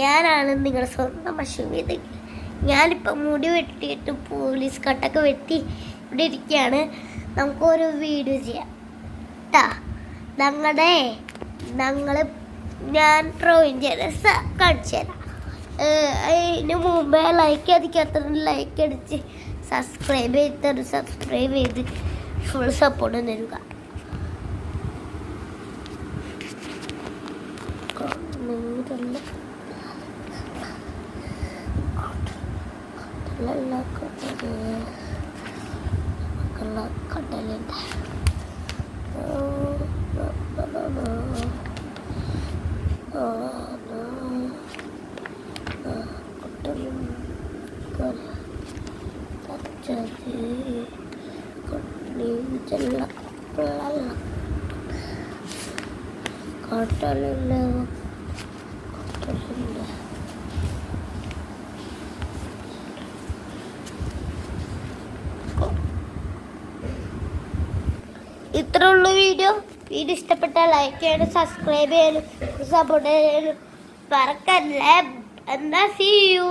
ഞാനാണ് നിങ്ങളുടെ സ്വന്തം അശ്വതി. ഞാനിപ്പോൾ മുടി വെട്ടിയിട്ട് പോലീസ് കട്ടൊക്കെ വെട്ടി ഇവിടെ ഇരിക്കുകയാണ്. നമുക്കൊരു വീഡിയോ ചെയ്യാം കേട്ടാ. ഞാൻ ഡ്രോയിങ് ചെയ്ത കാണിച്ചു തരാം. അതിന് മുമ്പേ ലൈക്ക് അടിച്ച് സബ്സ്ക്രൈബ് ചെയ്ത് ഫുൾ സപ്പോർട്ട് തരുക. കടലുണ്ട് ഇത്രേ ഉള്ളൂ വീഡിയോ ഇഷ്ടപ്പെട്ടാൽ ലൈക്ക് ചെയ്യാനും സബ്സ്ക്രൈബ് ചെയ്യാനും സപ്പോർട്ട് ചെയ്യാനും മറക്കല്ലേ. എന്നാ see you.